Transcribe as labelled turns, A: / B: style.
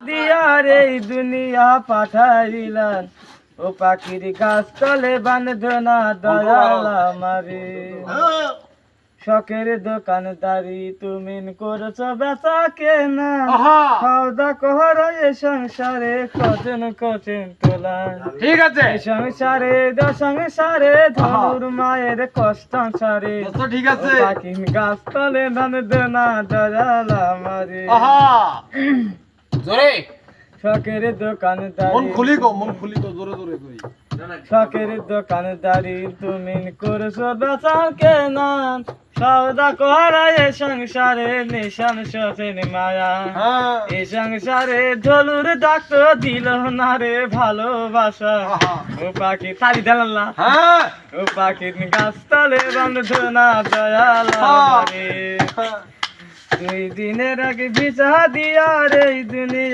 A: দিয়ার এই দুনিয়া পাঠাইলাম ও পাখির গাছ তলে বান্ধনা দয়াল আমারে শখের দোকানদারি তুমি করছো বেচা কেনা খাওয়া কর এ সংসারে কঠিন কঠিন তোলা
B: ঠিক আছে
A: সংসারে ধনুর মায়ের কষ্ট সারে
B: ঠিক আছে
A: পাখির গাছ তলে বান্ধনা দয়াল আমারে
B: জোরে
A: শখের দোকানদারি
B: মন খুলি গো জোরে জোরে কই
A: শখের দোকানদারি তুমি করছো বেচা কেনা সওদা করা এ সংসারে নিশান শখের মায়া এই সংসারে ঢোলুর ডাক্তার দিল না রে ভালোবাসা ও পাখি তালি দিলাম না ও পাখির গাছ তলে বান্ধনা দয়াল আমারে 2 দিনের আগে বিচা দিয়া রে দুনিয়া